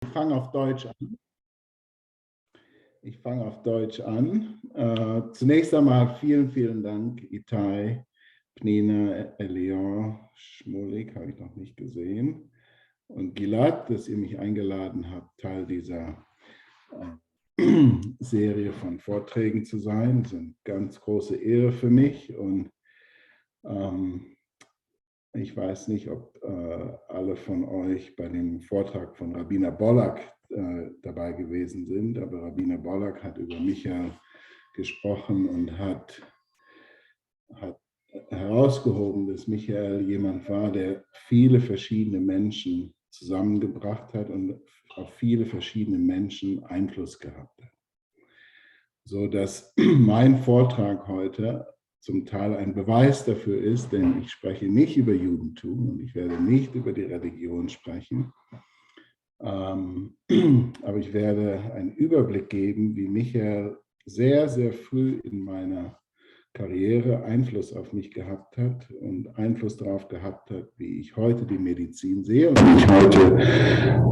Ich fange auf Deutsch an. Zunächst einmal vielen, vielen Dank, Itai, Pnina, Elion, Schmulik, habe ich noch nicht gesehen, und Gilad, dass ihr mich eingeladen habt, Teil dieser Serie von Vorträgen zu sein. Das ist eine ganz große Ehre für mich, und ich weiß nicht, ob alle von euch bei dem Vortrag von Rabbiner Bollack dabei gewesen sind, aber Rabbiner Bollack hat über Michael gesprochen und hat herausgehoben, dass Michael jemand war, der viele verschiedene Menschen zusammengebracht hat und auf viele verschiedene Menschen Einfluss gehabt hat. So dass mein Vortrag heute zum Teil ein Beweis dafür ist, denn ich spreche nicht über Judentum und ich werde nicht über die Religion sprechen, aber ich werde einen Überblick geben, wie Michael sehr, sehr früh in meiner Karriere Einfluss auf mich gehabt hat und Einfluss darauf gehabt hat, wie ich heute die Medizin sehe und wie ich heute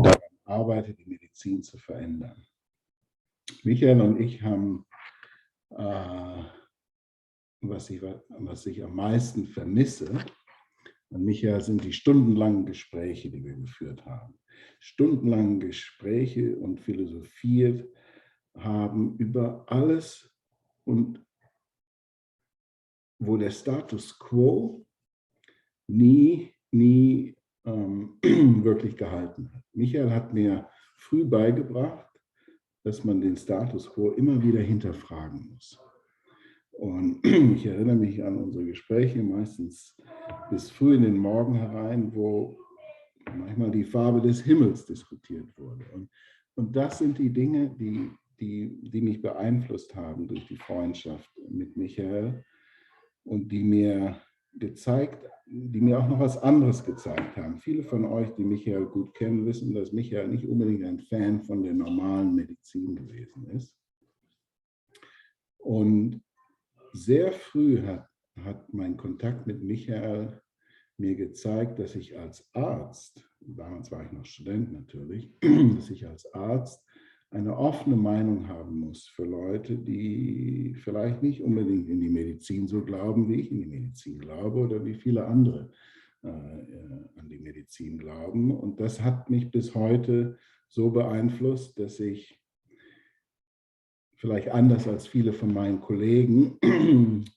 daran arbeite, die Medizin zu verändern. Michael und ich haben, was ich am meisten vermisse, an Michael, sind die stundenlangen Gespräche, die wir geführt haben. Stundenlange Gespräche und philosophiert haben über alles, und wo der Status quo nie wirklich gehalten hat. Michael hat mir früh beigebracht, dass man den Status quo immer wieder hinterfragen muss. Und ich erinnere mich an unsere Gespräche, meistens bis früh in den Morgen herein, wo manchmal die Farbe des Himmels diskutiert wurde. Und das sind die Dinge, die mich beeinflusst haben durch die Freundschaft mit Michael und die mir auch noch was anderes gezeigt haben. Viele von euch, die Michael gut kennen, wissen, dass Michael nicht unbedingt ein Fan von der normalen Medizin gewesen ist. Und sehr früh hat mein Kontakt mit Michael mir gezeigt, dass ich als Arzt, damals war ich noch Student natürlich, dass ich als Arzt eine offene Meinung haben muss für Leute, die vielleicht nicht unbedingt in die Medizin so glauben, wie ich in die Medizin glaube oder wie viele andere an die Medizin glauben. Und das hat mich bis heute so beeinflusst, dass ich vielleicht anders als viele von meinen Kollegen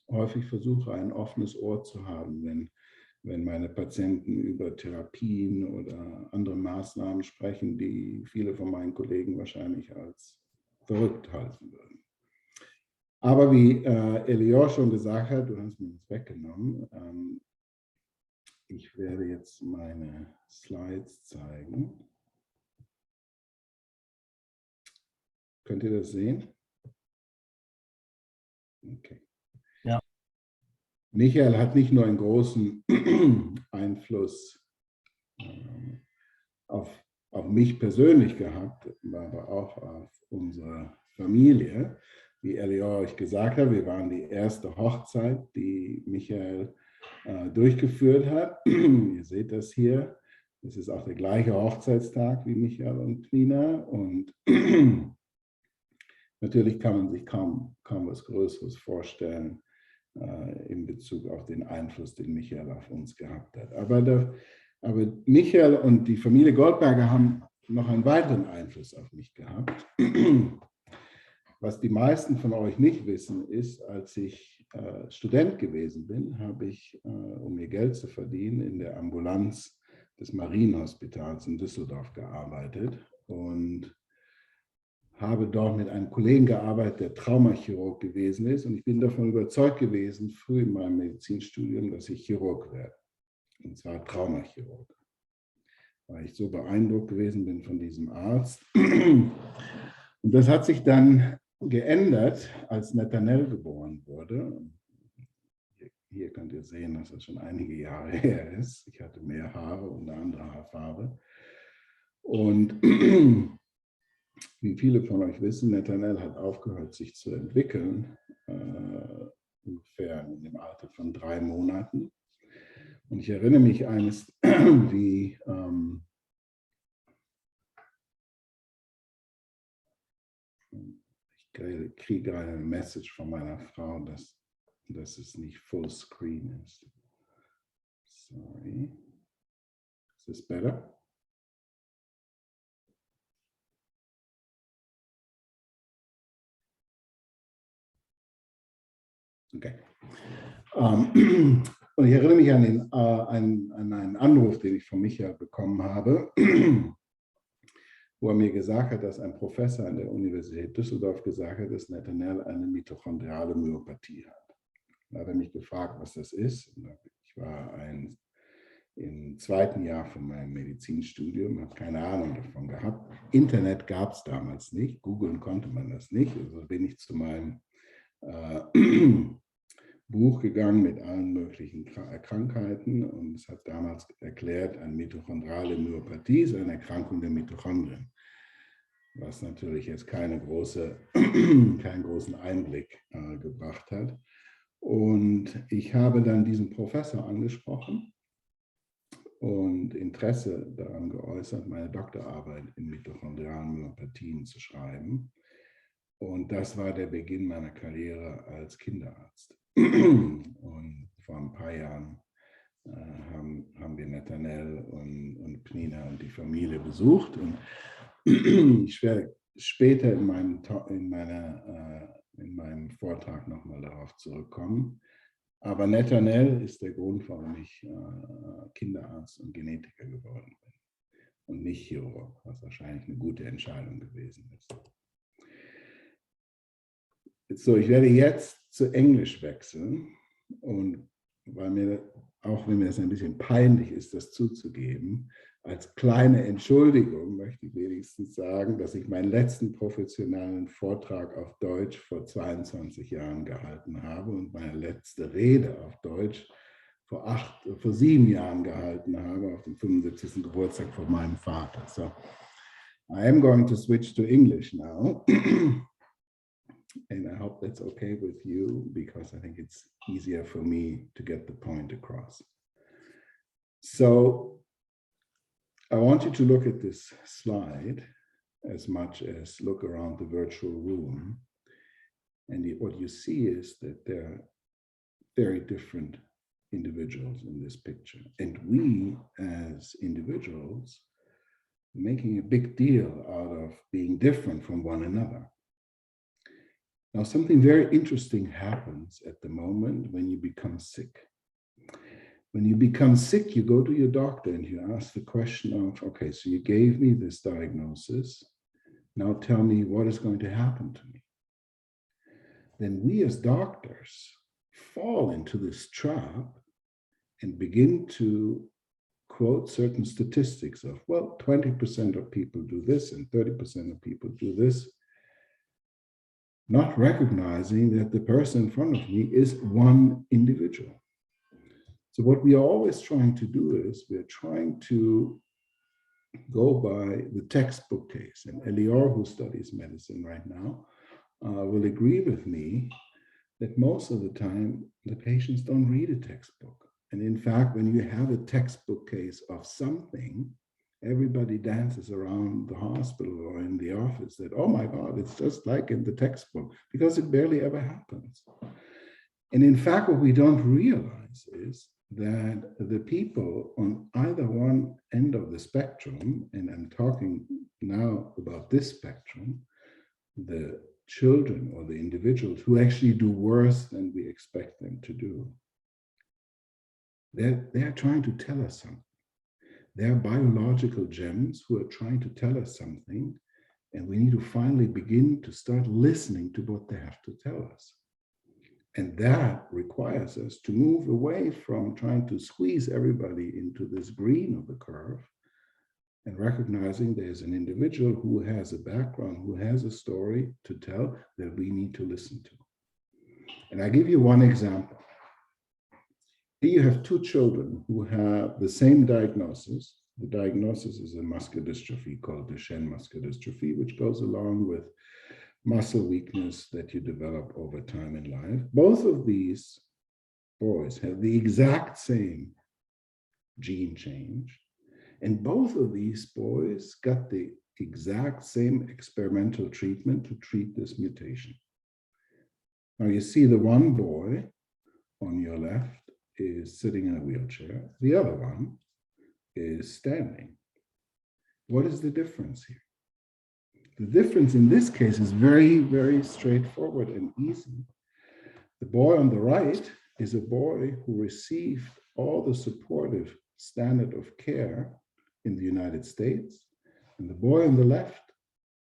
häufig versuche, ein offenes Ohr zu haben, wenn meine Patienten über Therapien oder andere Maßnahmen sprechen, die viele von meinen Kollegen wahrscheinlich als verrückt halten würden. Aber wie Elior schon gesagt hat, du hast mir das weggenommen, ich werde jetzt meine Slides zeigen. Könnt ihr das sehen? Okay. Ja. Michael hat nicht nur einen großen Einfluss auf mich persönlich gehabt, aber auch auf unsere Familie. Wie Elior euch gesagt hat, wir waren die erste Hochzeit, die Michael durchgeführt hat. Ihr seht das hier. Es ist auch der gleiche Hochzeitstag wie Michael und Pnina. Und natürlich kann man sich kaum was Größeres vorstellen in Bezug auf den Einfluss, den Michael auf uns gehabt hat. Aber Michael und die Familie Goldberger haben noch einen weiteren Einfluss auf mich gehabt. Was die meisten von euch nicht wissen, ist, als ich Student gewesen bin, habe ich, um mir Geld zu verdienen, in der Ambulanz des Marienhospitals in Düsseldorf gearbeitet und habe dort mit einem Kollegen gearbeitet, der Traumachirurg gewesen ist. Und ich bin davon überzeugt gewesen, früh in meinem Medizinstudium, dass ich Chirurg werde. Und zwar Traumachirurg. Weil ich so beeindruckt gewesen bin von diesem Arzt. Und das hat sich dann geändert, als Nathanael geboren wurde. Hier könnt ihr sehen, dass das schon einige Jahre her ist. Ich hatte mehr Haare und eine andere Haarfarbe. Und wie viele von euch wissen, Nathanael hat aufgehört, sich zu entwickeln, ungefähr in dem Alter von 3 Monaten. Und ich erinnere mich eines, wie Ich kriege eine Message von meiner Frau, dass es nicht Full Screen ist. Sorry. Is this better? Okay. Und ich erinnere mich an einen Anruf, den ich von Michael bekommen habe, wo er mir gesagt hat, dass ein Professor an der Universität Düsseldorf gesagt hat, dass Nathanael eine mitochondriale Myopathie hat. Da hat er mich gefragt, was das ist. Ich war im zweiten Jahr von meinem Medizinstudium, habe keine Ahnung davon gehabt. Internet gab es damals nicht, googeln konnte man das nicht. Also bin ich zu meinem Buch gegangen mit allen möglichen Krankheiten und es hat damals erklärt, eine mitochondrale Myopathie ist eine Erkrankung der Mitochondrien, was natürlich jetzt keinen großen Einblick gebracht hat. Und ich habe dann diesen Professor angesprochen und Interesse daran geäußert, meine Doktorarbeit in mitochondrialen Myopathien zu schreiben. Und das war der Beginn meiner Karriere als Kinderarzt. Und vor ein paar Jahren haben wir Nathanael und Pnina und die Familie besucht. Und ich werde später in meinem Vortrag nochmal darauf zurückkommen. Aber Nathanael ist der Grund, warum ich Kinderarzt und Genetiker geworden bin und nicht Chirurg, was wahrscheinlich eine gute Entscheidung gewesen ist. So, ich werde jetzt zu Englisch wechseln und weil mir, auch wenn mir das ein bisschen peinlich ist, das zuzugeben, als kleine Entschuldigung möchte ich wenigstens sagen, dass ich meinen letzten professionellen Vortrag auf Deutsch vor 22 Jahren gehalten habe und meine letzte Rede auf Deutsch vor 7 Jahren gehalten habe, auf dem 75. Geburtstag von meinem Vater. So, I am going to switch to English now. And I hope that's okay with you because I think it's easier for me to get the point across. So I want you to look at this slide as much as look around the virtual room. And what you see is that there are very different individuals in this picture. And we as individuals are making a big deal out of being different from one another. Now, something very interesting happens at the moment when you become sick. When you become sick, you go to your doctor and you ask the question of, okay, so you gave me this diagnosis. Now tell me what is going to happen to me. Then we as doctors fall into this trap and begin to quote certain statistics of, well, 20% of people do this and 30% of people do this, not recognizing that the person in front of me is one individual. So what we are always trying to do is we're trying to go by the textbook case. And Elior, who studies medicine right now, will agree with me that most of the time the patients don't read a textbook. And in fact, when you have a textbook case of something, everybody dances around the hospital or in the office that, oh my God, it's just like in the textbook, because it barely ever happens. And in fact, what we don't realize is that the people on either one end of the spectrum, and I'm talking now about this spectrum, the children or the individuals who actually do worse than we expect them to do, they're trying to tell us something. They're biological gems who are trying to tell us something, and we need to finally begin to start listening to what they have to tell us. And that requires us to move away from trying to squeeze everybody into this green of the curve and recognizing there's an individual who has a background, who has a story to tell that we need to listen to. And I give you one example. Here you have two children who have the same diagnosis. The diagnosis is a muscular dystrophy called Duchenne muscular dystrophy, which goes along with muscle weakness that you develop over time in life. Both of these boys have the exact same gene change. And both of these boys got the exact same experimental treatment to treat this mutation. Now you see the one boy on your left is sitting in a wheelchair. The other one is standing. What is the difference here? The difference in this case is very, very straightforward and easy. The boy on the right is a boy who received all the supportive standard of care in the United States, and the boy on the left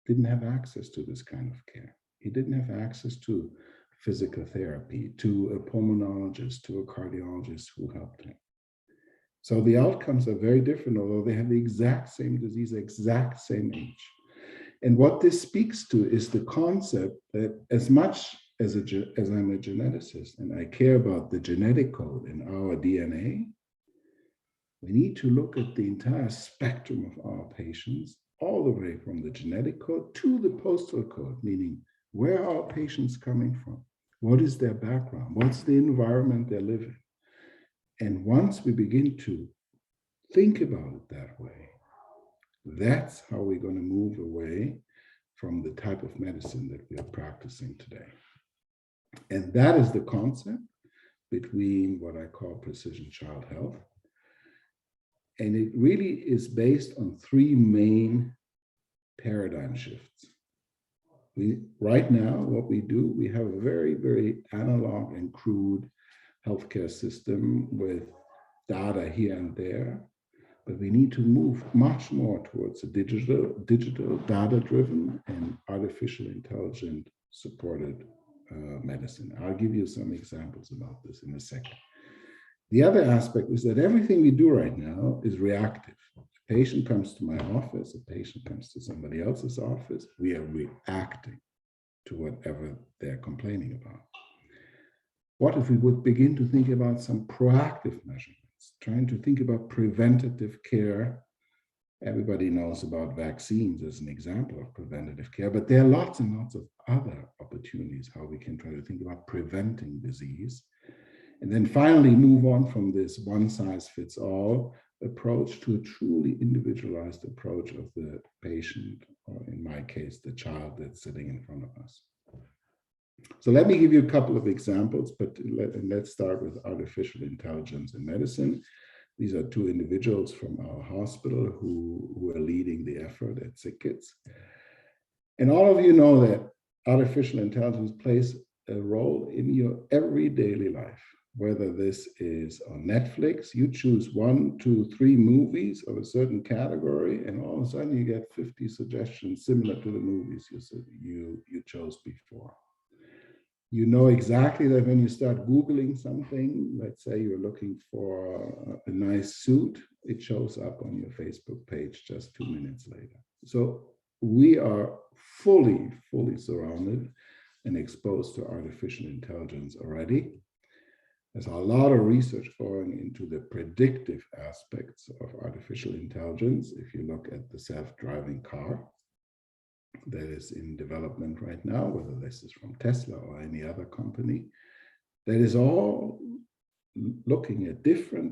didn't have access to this kind of care. He didn't have access to physical therapy, to a pulmonologist, to a cardiologist who helped him. So the outcomes are very different, although they have the exact same disease, exact same age. And what this speaks to is the concept that as much as I'm a geneticist and I care about the genetic code in our DNA, we need to look at the entire spectrum of our patients, all the way from the genetic code to the postal code, meaning where are our patients coming from? What is their background? What's the environment they live in? And once we begin to think about it that way, that's how we're going to move away from the type of medicine that we are practicing today. And that is the concept between what I call precision child health. And it really is based on three main paradigm shifts. Right now, what we do, we have a very, very analog and crude healthcare system with data here and there, but we need to move much more towards a digital data-driven and artificial intelligence supported medicine. I'll give you some examples about this in a second. The other aspect is that everything we do right now is reactive. A patient comes to my office, a patient comes to somebody else's office, we are reacting to whatever they're complaining about. What if we would begin to think about some proactive measurements, trying to think about preventative care? Everybody knows about vaccines as an example of preventative care, but there are lots and lots of other opportunities how we can try to think about preventing disease. And then finally move on from this one-size-fits-all approach to a truly individualized approach of the patient, or in my case, the child that's sitting in front of us. So let me give you a couple of examples, but let's start with artificial intelligence in medicine. These are two individuals from our hospital who are leading the effort at Sick Kids. And all of you know that artificial intelligence plays a role in your every daily life. Whether this is on Netflix, you choose 1, 2, 3 movies of a certain category, and all of a sudden you get 50 suggestions similar to the movies you chose before. You know exactly that when you start Googling something, let's say you're looking for a nice suit, it shows up on your Facebook page just 2 minutes later. So we are fully surrounded and exposed to artificial intelligence already. There's a lot of research going into the predictive aspects of artificial intelligence. If you look at the self-driving car that is in development right now, whether this is from Tesla or any other company, that is all looking at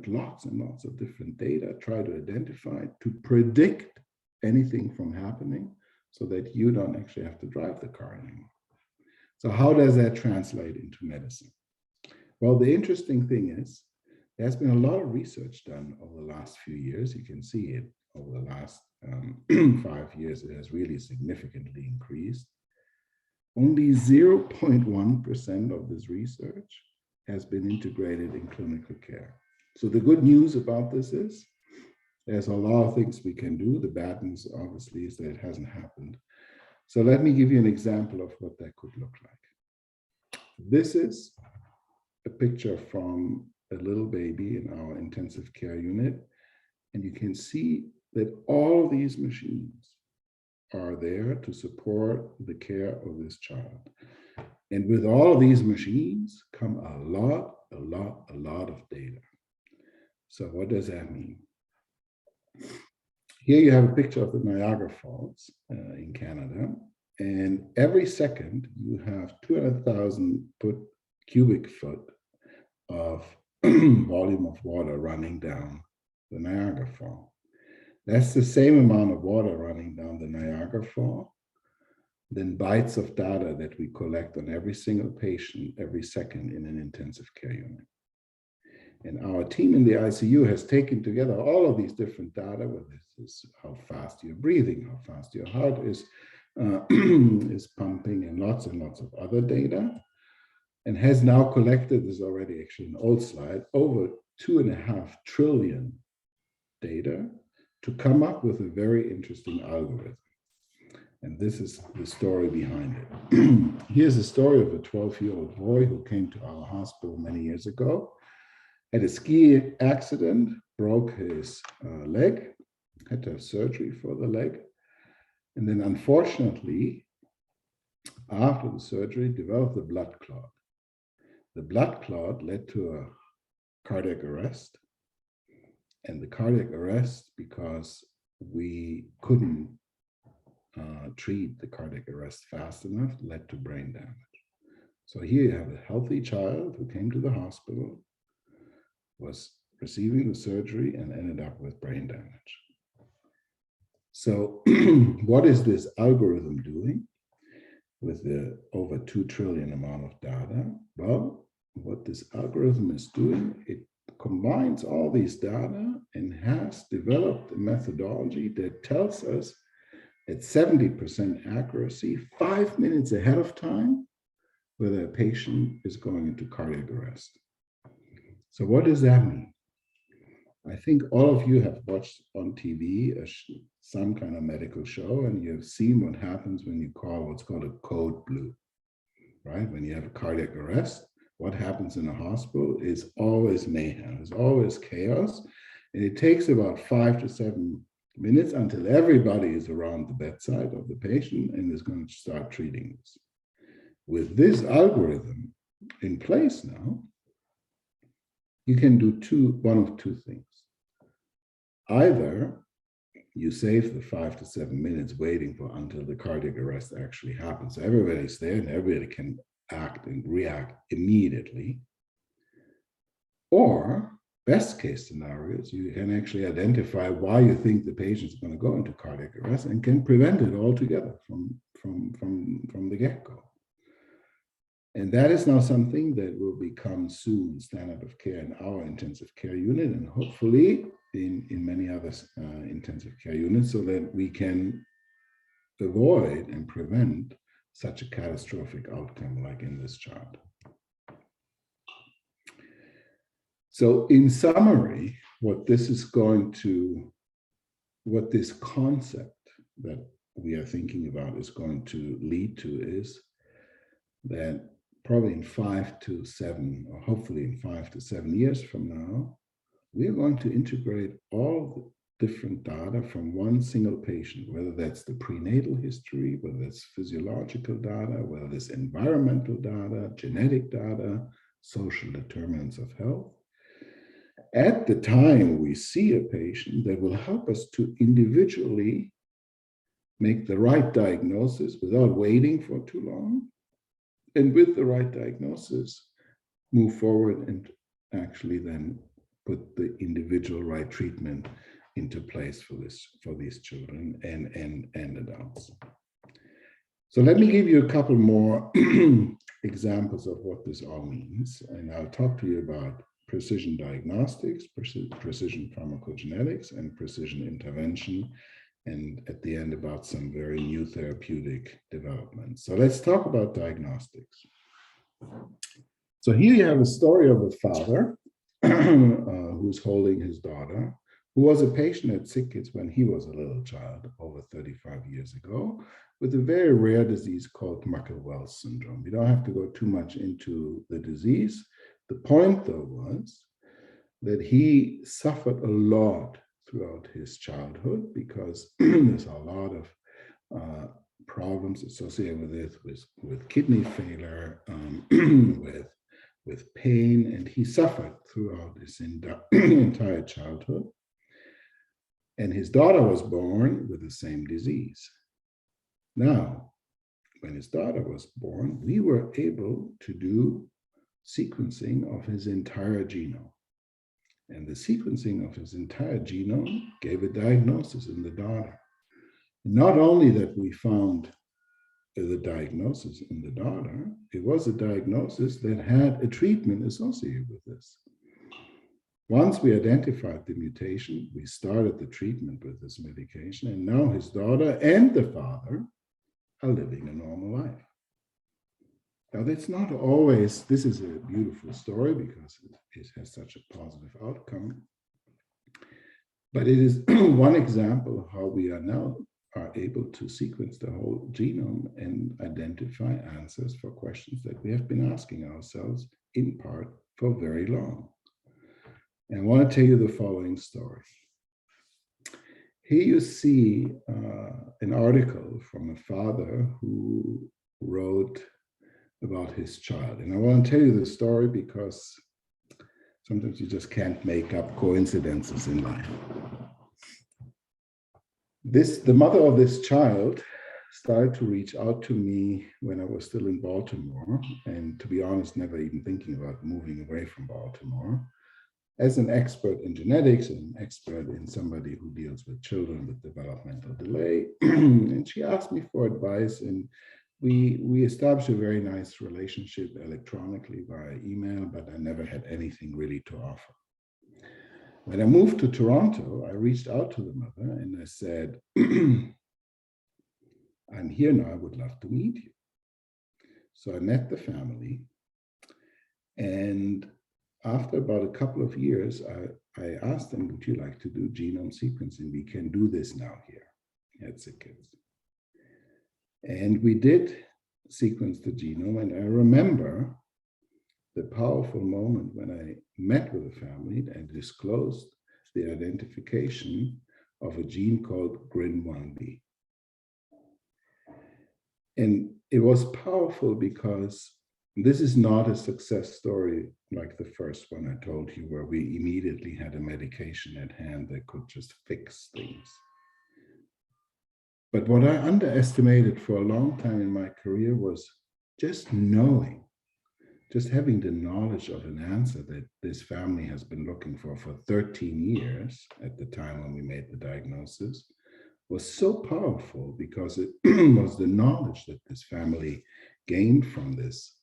lots and lots of different data, try to identify, to predict anything from happening so that you don't actually have to drive the car anymore. So how does that translate into medicine? Well, the interesting thing is, there's been a lot of research done over the last few years. You can see it over the last 5 years, it has really significantly increased. Only 0.1% of this research has been integrated in clinical care. So the good news about this is, there's a lot of things we can do. The bad news, obviously, is that it hasn't happened. So let me give you an example of what that could look like. This is a picture from a little baby in our intensive care unit. And you can see that all these machines are there to support the care of this child. And with all of these machines come a lot of data. So what does that mean? Here you have a picture of the Niagara Falls in Canada. And every second you have 200,000 cubic foot of volume of water running down the Niagara Fall. That's the same amount of water running down the Niagara Fall, then bytes of data that we collect on every single patient every second in an intensive care unit. And our team in the ICU has taken together all of these different data, whether this is how fast you're breathing, how fast your heart is pumping, and lots of other data, and has now collected, this is already actually an old slide, over 2.5 trillion data to come up with a very interesting algorithm. And this is the story behind it. Here's the story of a 12-year-old boy who came to our hospital many years ago, had a ski accident, broke his leg, had to have surgery for the leg. And then unfortunately, after the surgery, developed a blood clot. The blood clot led to a cardiac arrest. And the cardiac arrest, because we couldn't treat the cardiac arrest fast enough, led to brain damage. So here you have a healthy child who came to the hospital, was receiving the surgery, and ended up with brain damage. So what is this algorithm doing with the over 2 trillion amount of data? Well, what this algorithm is doing, it combines all these data and has developed a methodology that tells us at 70% accuracy, 5 minutes ahead of time, whether a patient is going into cardiac arrest. So what does that mean? I think all of you have watched on TV some kind of medical show, and you've seen what happens when you call what's called a code blue, right? When you have a cardiac arrest, what happens in a hospital is always mayhem, it's always chaos, and it takes about 5 to 7 minutes until everybody is around the bedside of the patient and is going to start treating this. With this algorithm in place now, you can do one of two things. Either you save the 5 to 7 minutes waiting until the cardiac arrest actually happens. So everybody's there and everybody can act and react immediately. Or best case scenarios, you can actually identify why you think the patient is going to go into cardiac arrest and can prevent it altogether from the get-go. And that is now something that will become soon standard of care in our intensive care unit, and hopefully in many other intensive care units, so that we can avoid and prevent such a catastrophic outcome like in this chart. So in summary, what this concept that we are thinking about is going to lead to is that probably in 5 to 7, or hopefully in 5 to 7 years from now, we are going to integrate all the different data from one single patient, whether that's the prenatal history, whether that's physiological data, whether it's environmental data, genetic data, social determinants of health. At the time we see a patient, that will help us to individually make the right diagnosis without waiting for too long. And with the right diagnosis, move forward and actually then put the individual right treatment into place for these children and adults. So let me give you a couple more examples of what this all means. And I'll talk to you about precision diagnostics, precision pharmacogenetics, and precision intervention. And at the end about some very new therapeutic developments. So let's talk about diagnostics. So here you have a story of a father who's holding his daughter, who was a patient at Sick Kids when he was a little child over 35 years ago, with a very rare disease called Michael-Wells syndrome. We don't have to go too much into the disease. The point, though, was that he suffered a lot throughout his childhood because there's a lot of problems associated with it, with kidney failure, with pain, and he suffered throughout his entire childhood. And his daughter was born with the same disease. Now, when his daughter was born, we were able to do sequencing of his entire genome. And the sequencing of his entire genome gave a diagnosis in the daughter. Not only that we found the diagnosis in the daughter, it was a diagnosis that had a treatment associated with this. Once we identified the mutation, we started the treatment with this medication, and now his daughter and the father are living a normal life. Now, that's not always, this is a beautiful story because it has such a positive outcome, but it is one example of how we are able to sequence the whole genome and identify answers for questions that we have been asking ourselves in part for very long. And I want to tell you the following story. Here you see an article from a father who wrote about his child. And I want to tell you the story because sometimes you just can't make up coincidences in life. The mother of this child started to reach out to me when I was still in Baltimore, and to be honest, never even thinking about moving away from Baltimore, as an expert in genetics and an expert in somebody who deals with children with developmental delay. And she asked me for advice, and we established a very nice relationship electronically via email, but I never had anything really to offer. When I moved to Toronto, I reached out to the mother and I said, I'm here now, I would love to meet you. So I met the family, and after about a couple of years, I asked them, would you like to do genome sequencing? We can do this now here at SickKids. And we did sequence the genome, and I remember the powerful moment when I met with the family and disclosed the identification of a gene called GRIN1B. And it was powerful because this is not a success story like the first one I told you, where we immediately had a medication at hand that could just fix things. But what I underestimated for a long time in my career was just knowing, just having the knowledge of an answer that this family has been looking for 13 years at the time when we made the diagnosis was so powerful because it was the knowledge that this family gained from this.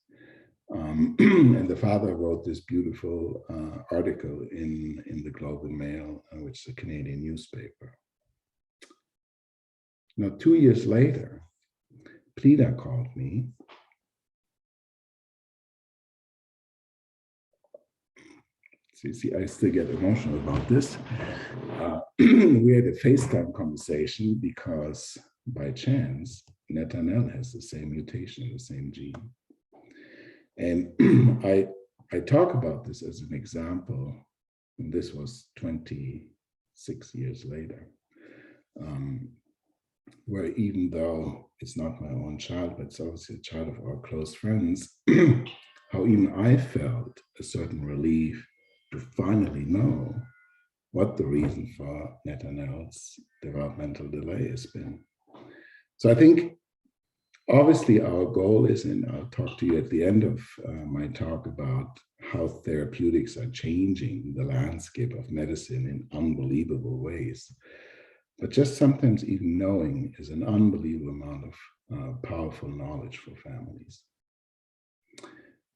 And the father wrote this beautiful article in the Globe and Mail, which is a Canadian newspaper. Now, 2 years later, Pleda called me. See, I still get emotional about this. We had a FaceTime conversation because, by chance, Netanel has the same mutation, the same gene. And I talk about this as an example, and this was 26 years later, where even though it's not my own child, but it's obviously a child of our close friends, how even I felt a certain relief to finally know what the reason for Netanel's developmental delay has been. So I think obviously our goal is, and I'll talk to you at the end of my talk about how therapeutics are changing the landscape of medicine in unbelievable ways. But just sometimes even knowing is an unbelievable amount of powerful knowledge for families.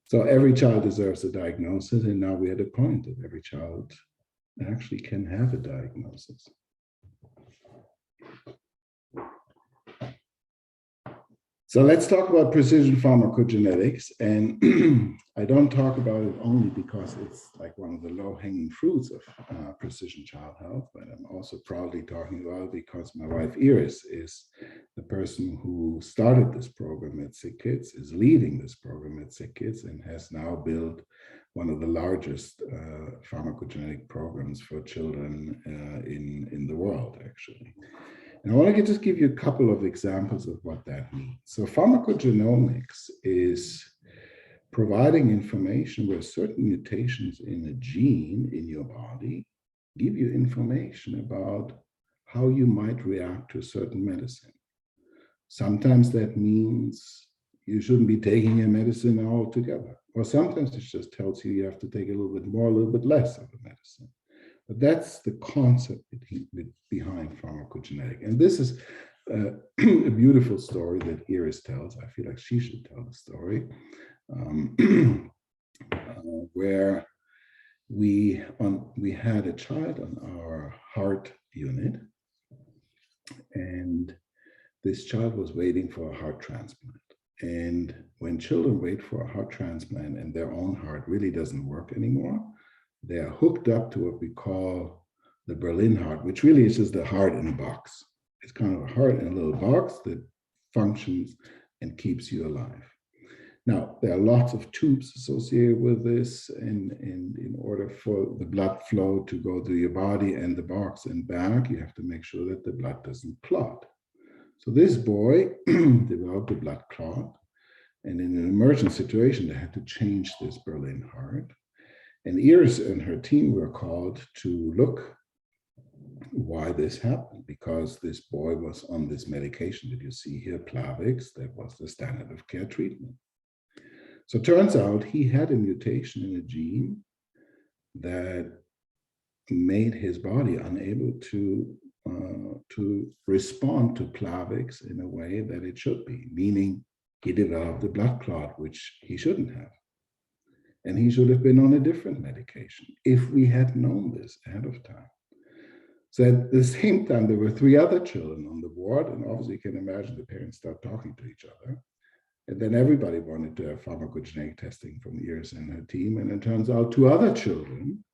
So every child deserves a diagnosis, and now we're at a point that every child actually can have a diagnosis. So let's talk about precision pharmacogenetics. And I don't talk about it only because it's like one of the low-hanging fruits of precision child health, but I'm also proudly talking about it because my wife Iris is the person who started this program at SickKids, is leading this program at SickKids, and has now built one of the largest pharmacogenetic programs for children in the world, actually. And I want to just give you a couple of examples of what that means. So pharmacogenomics is providing information where certain mutations in a gene in your body give you information about how you might react to a certain medicine. Sometimes that means you shouldn't be taking your medicine altogether. Or sometimes it just tells you you have to take a little bit more, a little bit less of the medicine. But that's the concept behind pharmacogenetic. And this is a beautiful story that Iris tells. I feel like she should tell the story, where we had a child on our heart unit, and this child was waiting for a heart transplant. And when children wait for a heart transplant and their own heart really doesn't work anymore, they are hooked up to what we call the Berlin heart, which really is just a heart in a box. It's kind of a heart in a little box that functions and keeps you alive. Now, there are lots of tubes associated with this, and in order for the blood flow to go through your body and the box and back, you have to make sure that the blood doesn't clot. So this boy developed a blood clot, and in an emergent situation, they had to change this Berlin heart. And Iris and her team were called to look why this happened, because this boy was on this medication that you see here, Plavix, that was the standard of care treatment. So it turns out he had a mutation in a gene that made his body unable to respond to Plavix in a way that it should be, meaning he developed a blood clot, which he shouldn't have. And he should have been on a different medication if we had known this ahead of time. So at the same time, there were 3 other children on the ward, and obviously you can imagine the parents start talking to each other. And then everybody wanted to have pharmacogenetic testing from Iris and her team. And it turns out 2 other children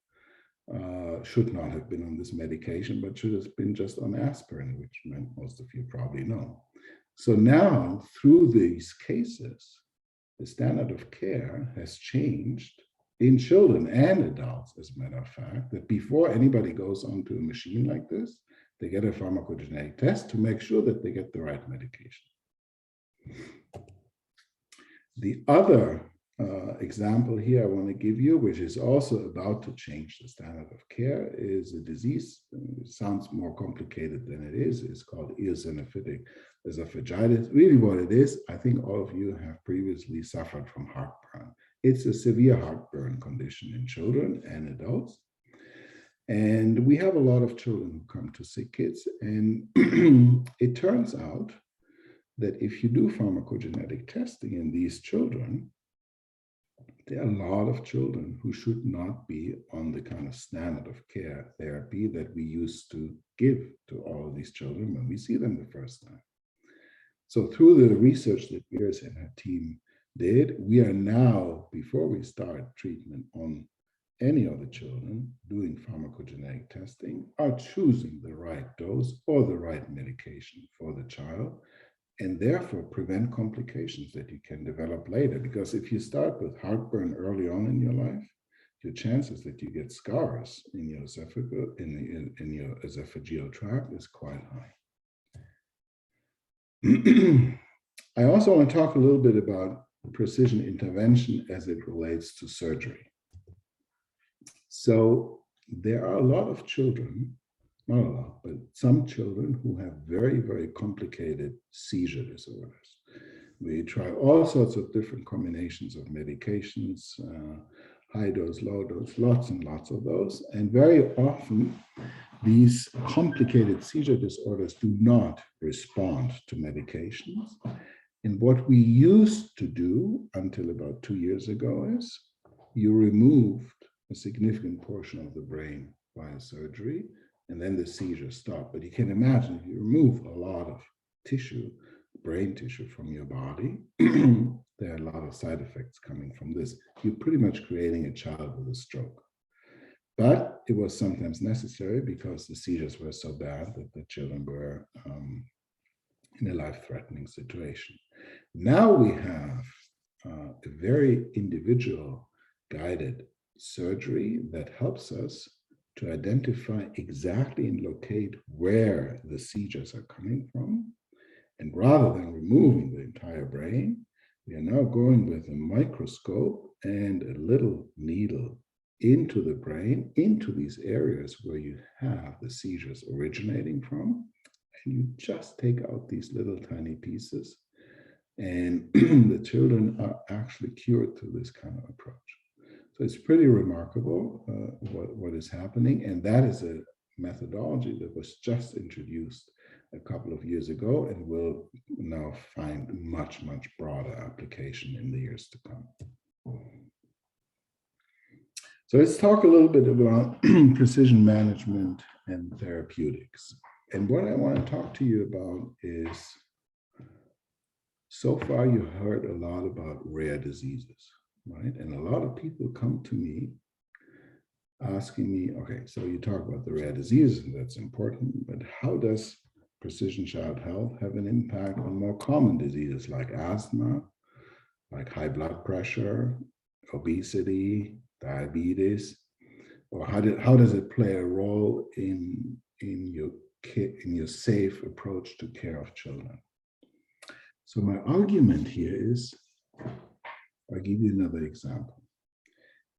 should not have been on this medication, but should have been just on aspirin, which most of you probably know. So now, through these cases, the standard of care has changed in children and adults, as a matter of fact, that before anybody goes onto a machine like this, they get a pharmacogenetic test to make sure that they get the right medication. The other example here I want to give you, which is also about to change the standard of care, is a disease. It sounds more complicated than it is. It's called eosinophilic esophagitis. Really what it is, I think all of you have previously suffered from heartburn. It's a severe heartburn condition in children and adults. And we have a lot of children who come to sick kids. And it turns out that if you do pharmacogenetic testing in these children, there are a lot of children who should not be on the kind of standard of care therapy that we used to give to all of these children when we see them the first time. So through the research that Iris and her team did, we are now, before we start treatment on any of the children doing pharmacogenetic testing, are choosing the right dose or the right medication for the child, and therefore prevent complications that you can develop later. Because if you start with heartburn early on in your life, your chances that you get scars in your esophageal tract is quite high. I also want to talk a little bit about precision intervention as it relates to surgery. So there are a lot of children, not a lot, but some children who have very, very complicated seizure disorders. We try all sorts of different combinations of medications, high dose, low dose, lots and lots of those. And very often, these complicated seizure disorders do not respond to medications. And what we used to do until about 2 years ago is you removed a significant portion of the brain via surgery, and then the seizures stop. But you can imagine if you remove a lot of tissue, brain tissue from your body, there are a lot of side effects coming from this. You're pretty much creating a child with a stroke. But it was sometimes necessary because the seizures were so bad that the children were in a life-threatening situation. Now we have a very individual guided surgery that helps us to identify exactly and locate where the seizures are coming from. And rather than removing the entire brain, we are now going with a microscope and a little needle into the brain, into these areas where you have the seizures originating from. And you just take out these little tiny pieces And the children are actually cured through this kind of approach. So it's pretty remarkable what is happening. And that is a methodology that was just introduced a couple of years ago and will now find much, much broader application in the years to come. So let's talk a little bit about precision management and therapeutics. And what I want to talk to you about is, so far you heard a lot about rare diseases, right? And a lot of people come to me asking me, okay, so you talk about the rare diseases, and that's important, but how does precision child health have an impact on more common diseases like asthma, like high blood pressure, obesity, diabetes? Or how does it play a role in your safe approach to care of children? So my argument here is, I'll give you another example.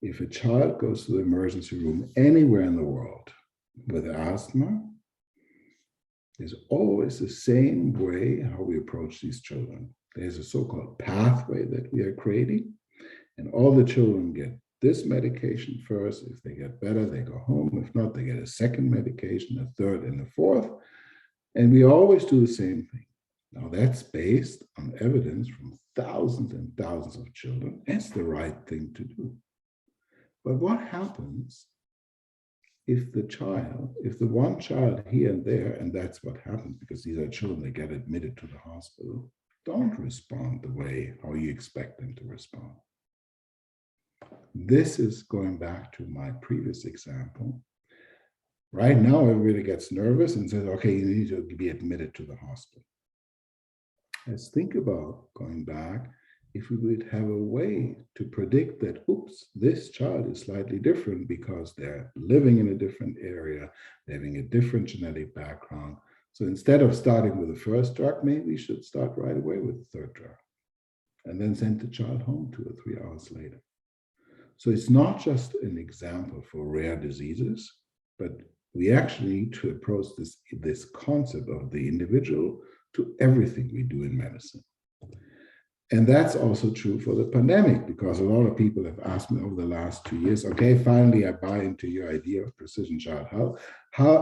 If a child goes to the emergency room anywhere in the world with asthma, there's always the same way how we approach these children. There's a so-called pathway that we are creating, and all the children get this medication first. If they get better, they go home. If not, they get a second medication, a third, and a fourth. And we always do the same thing. Now, that's based on evidence from thousands and thousands of children. It's the right thing to do. But what happens if the one child here and there, and that's what happens because these are children that get admitted to the hospital, don't respond the way how you expect them to respond? This is going back to my previous example. Right now, everybody gets nervous and says, okay, you need to be admitted to the hospital. Let's think about going back. If we would have a way to predict that, oops, this child is slightly different because they're living in a different area, they're having a different genetic background. So instead of starting with the first drug, maybe we should start right away with the third drug and then send the child home 2 or 3 hours later. So it's not just an example for rare diseases, but we actually need to approach this concept of the individual to everything we do in medicine. And that's also true for the pandemic, because a lot of people have asked me over the last 2 years, okay, finally I buy into your idea of precision child health.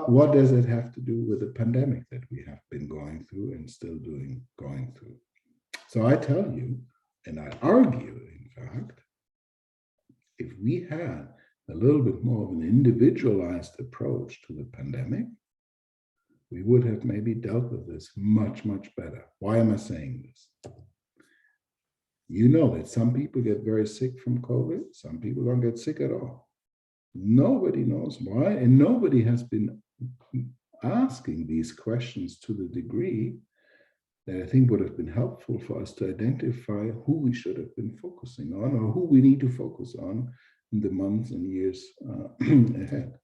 What does it have to do with the pandemic that we have been going through and still going through? So I tell you, and I argue, in fact, if we had a little bit more of an individualized approach to the pandemic, we would have maybe dealt with this much, much better. Why am I saying this? You know that some people get very sick from COVID. Some people don't get sick at all. Nobody knows why, and nobody has been asking these questions to the degree that I think would have been helpful for us to identify who we should have been focusing on or who we need to focus on in the months and years ahead.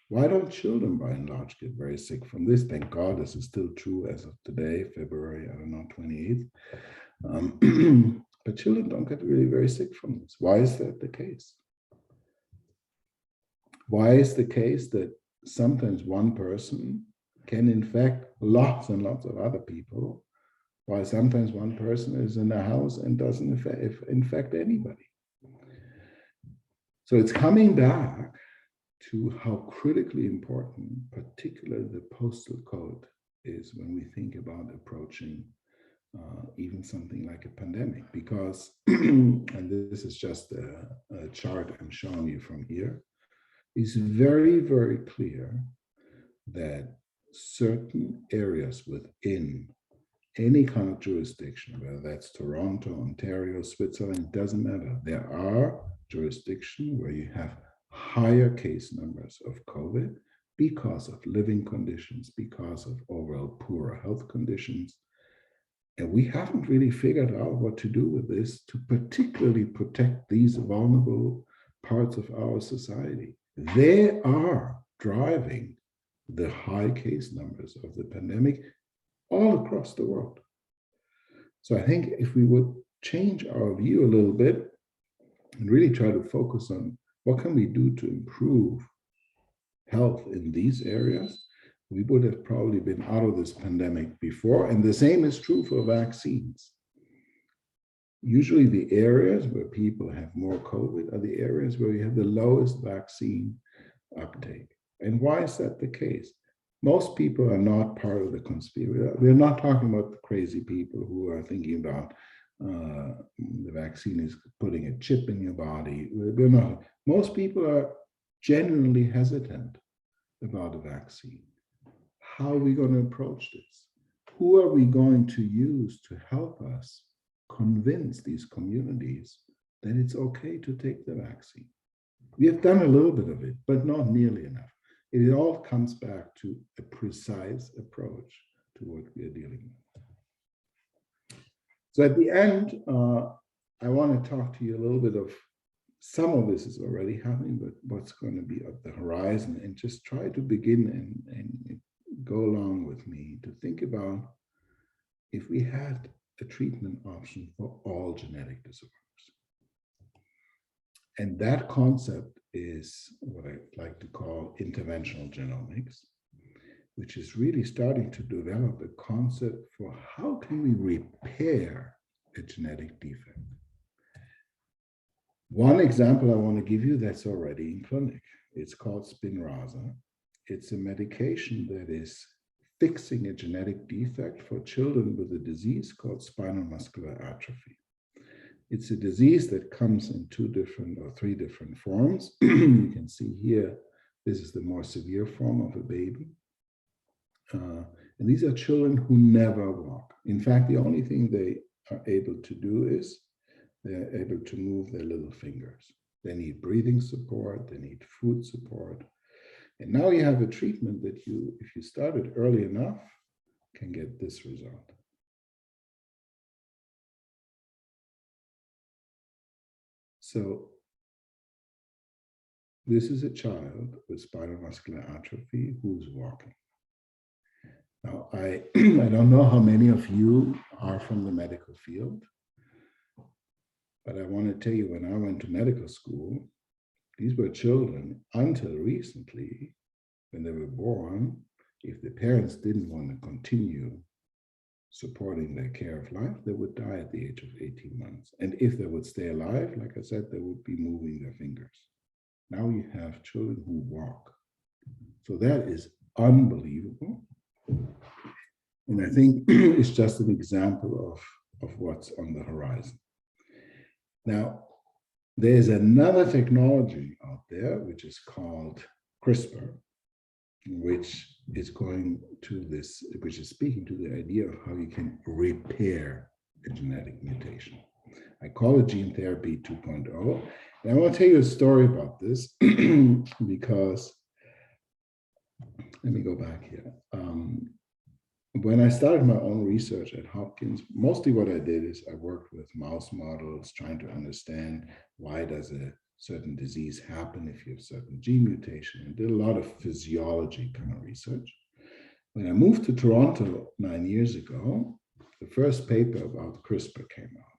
Why don't children, by and large, get very sick from this? Thank God this is still true as of today, February, 28th. But children don't get really very sick from this. Why is that the case? Why is the case that sometimes one person can infect lots and lots of other people, while sometimes one person is in a house and doesn't infect anybody? So it's coming back to how critically important, particularly the postal code, is when we think about approaching even something like a pandemic, because, and this is just a chart I'm showing you from here, it's very, very clear that certain areas within any kind of jurisdiction, whether that's Toronto, Ontario, Switzerland, doesn't matter. There are jurisdictions where you have higher case numbers of COVID because of living conditions, because of overall poorer health conditions. And we haven't really figured out what to do with this to particularly protect these vulnerable parts of our society. They are driving the high case numbers of the pandemic all across the world. So I think if we would change our view a little bit and really try to focus on what can we do to improve health in these areas, we would have probably been out of this pandemic before. And the same is true for vaccines. Usually the areas where people have more COVID are the areas where you have the lowest vaccine uptake. And why is that the case? Most people are not part of the conspiracy. We're not talking about the crazy people who are thinking about the vaccine is putting a chip in your body. We're not. Most people are genuinely hesitant about a vaccine. How are we going to approach this? Who are we going to use to help us convince these communities that it's okay to take the vaccine? We have done a little bit of it, but not nearly enough. It all comes back to a precise approach to what we are dealing with. So at the end, I want to talk to you a little bit of some of this is already happening, but what's going to be at the horizon, and just try to begin and go along with me to think about if we had a treatment option for all genetic disorders. And that concept is what I like to call interventional genomics, which is really starting to develop a concept for how can we repair a genetic defect. One example I want to give you that's already in clinic. It's called Spinraza. It's a medication that is fixing a genetic defect for children with a disease called spinal muscular atrophy. It's a disease that comes in 2 different or 3 different forms. You can see here, this is the more severe form of a baby. And these are children who never walk. In fact, the only thing they are able to do is they're able to move their little fingers. They need breathing support, they need food support. And now you have a treatment that you, if you start it early enough, can get this result. So this is a child with spinal muscular atrophy who's walking. Now, I don't know how many of you are from the medical field, but I want to tell you, when I went to medical school, these were children until recently, when they were born, if the parents didn't want to continue supporting their care of life, they would die at the age of 18 months. And if they would stay alive, like I said, they would be moving their fingers. Now you have children who walk. So that is unbelievable. And I think it's just an example of what's on the horizon. Now, there's another technology out there, which is called CRISPR, which is going to this, which is speaking to the idea of how you can repair a genetic mutation. I call it gene therapy 2.0. And I want to tell you a story about this because, let me go back here. When I started my own research at Hopkins, mostly what I did is I worked with mouse models, trying to understand why does a certain disease happen if you have certain gene mutation, and did a lot of physiology kind of research. When I moved to Toronto 9 years ago, the first paper about CRISPR came out.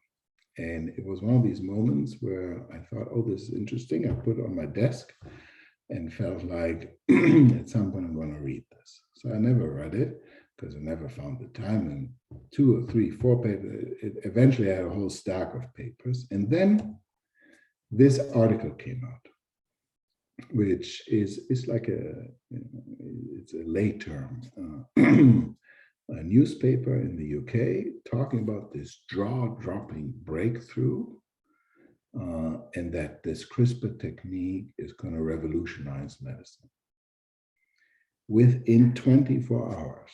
And it was one of these moments where I thought, oh, this is interesting. I put it on my desk and felt like at some point I'm going to read this. So I never read it because I never found the time. And 2 or 3, 4 papers, eventually I had a whole stack of papers. And then this article came out, which is like it's a late term a newspaper in the UK talking about this jaw-dropping breakthrough and that this CRISPR technique is going to revolutionize medicine. Within 24 hours,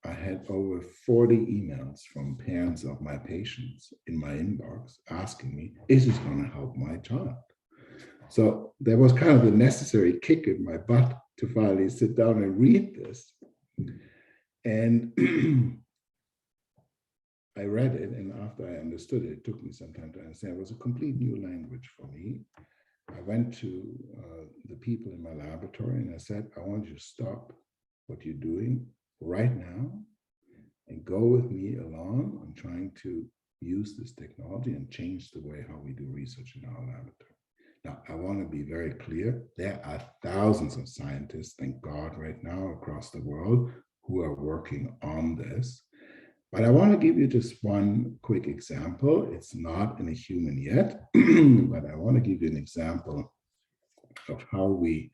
I had over 40 emails from parents of my patients in my inbox asking me, is this going to help my child? So there was kind of the necessary kick in my butt to finally sit down and read this. And I read it, and after I understood it, it took me some time to understand. It was a complete new language for me. I went to the people in my laboratory and I said, I want you to stop what you're doing right now and go with me along on trying to use this technology and change the way how we do research in our laboratory. Now, I want to be very clear. There are thousands of scientists, thank God, right now across the world who are working on this. But I want to give you just one quick example. It's not in a human yet, but I want to give you an example of how we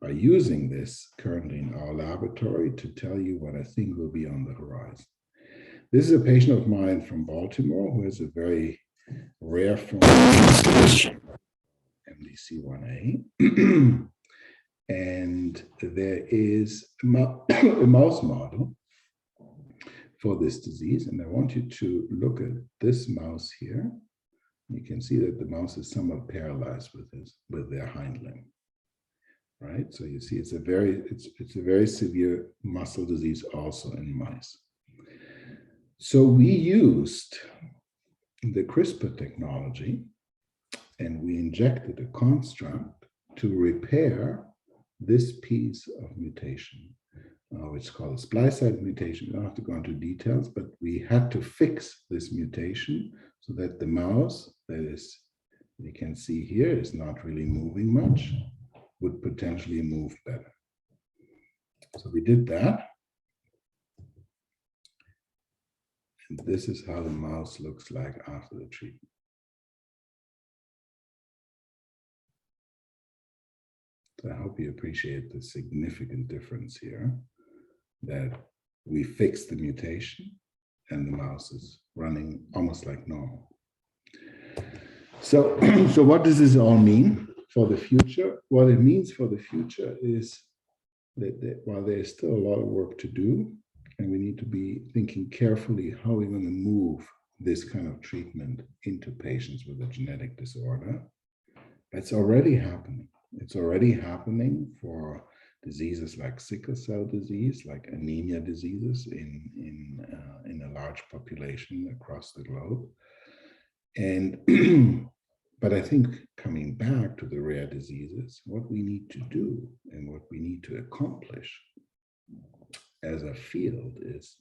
are using this currently in our laboratory to tell you what I think will be on the horizon. This is a patient of mine from Baltimore who has a very rare form of MDC1A. And there is a mouse model for this disease. And I want you to look at this mouse here. You can see that the mouse is somewhat paralyzed with their hind limb. Right? So you see it's a very severe muscle disease also in mice. So we used the CRISPR technology and we injected a construct to repair this piece of mutation, which is called a splice site mutation. We don't have to go into details, but we had to fix this mutation so that the mouse, that is, you can see here, is not really moving much, would potentially move better. So we did that. And this is how the mouse looks like after the treatment. So I hope you appreciate the significant difference here, that we fixed the mutation and the mouse is running almost like normal. So what does this all mean for the future? What it means for the future is that while there is still a lot of work to do, and we need to be thinking carefully how we're going to move this kind of treatment into patients with a genetic disorder, it's already happening. It's already happening for diseases like sickle cell disease, like anemia diseases in a large population across the globe. And but I think coming back to the rare diseases, what we need to do and what we need to accomplish as a field is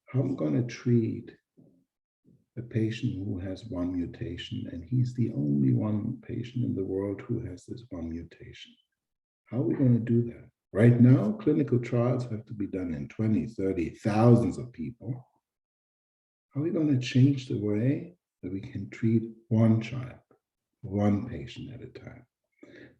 how I'm going to treat a patient who has one mutation, and he's the only one patient in the world who has this one mutation. How are we going to do that? Right now, clinical trials have to be done in 20, 30, thousands of people. How are we going to change the way that we can treat one child, one patient at a time?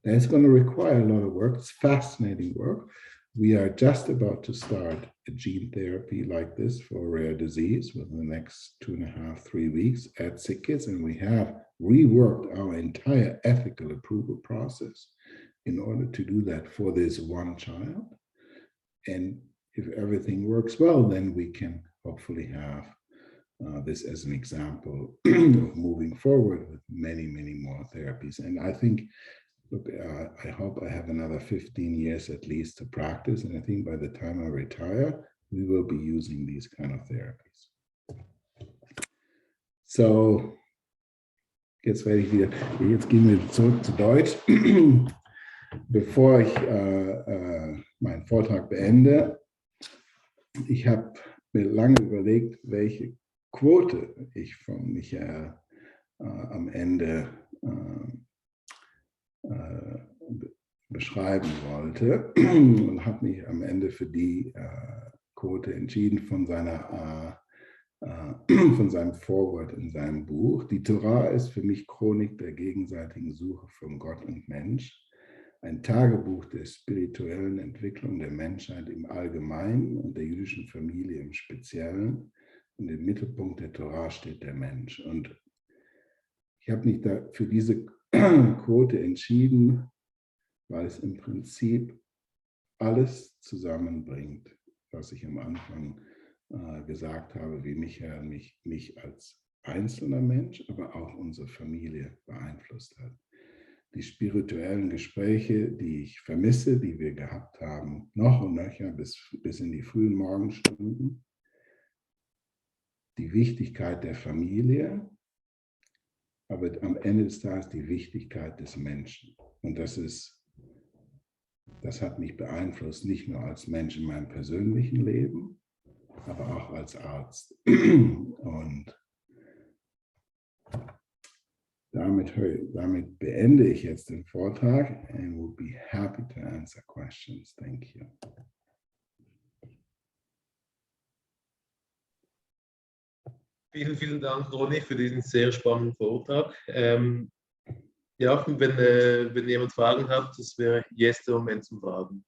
That's going to require a lot of work. It's fascinating work. We are just about to start a gene therapy like this for a rare disease within the next 2.5, 3 weeks at SickKids, and we have reworked our entire ethical approval process in order to do that for this one child. And if everything works well, then we can hopefully have this as an example of moving forward with many, many more therapies. And I think, look, I hope I have another 15 years at least to practice. And I think by the time I retire, we will be using these kind of therapies. So, jetzt gehen wir zurück zu Deutsch. Bevor ich meinen Vortrag beende, ich habe mir lange überlegt, welche Quote ich von Michael am Ende beschreiben wollte und habe mich am Ende für die Quote entschieden von seinem Vorwort in seinem Buch. Die Torah ist für mich Chronik der gegenseitigen Suche von Gott und Mensch, ein Tagebuch der spirituellen Entwicklung der Menschheit im Allgemeinen und der jüdischen Familie im Speziellen. Und im Mittelpunkt der Torah steht der Mensch. Und ich habe mich da für diese Quote entschieden, weil es im Prinzip alles zusammenbringt, was ich am Anfang gesagt habe, wie Michael mich als einzelner Mensch, aber auch unsere Familie beeinflusst hat. Die spirituellen Gespräche, die ich vermisse, die wir gehabt haben, noch und nöcher bis in die frühen Morgenstunden. Die Wichtigkeit der Familie, aber am Ende des Tages die Wichtigkeit des Menschen. Und das hat mich beeinflusst, nicht nur als Mensch in meinem persönlichen Leben, aber auch als Arzt. Und da damit beende ich jetzt den Vortrag and will be happy to answer questions. Thank you. Vielen, vielen Dank, Ronni, für diesen sehr spannenden Vortrag. Ja, wenn jemand Fragen hat, das wäre jetzt der Moment zum Fragen.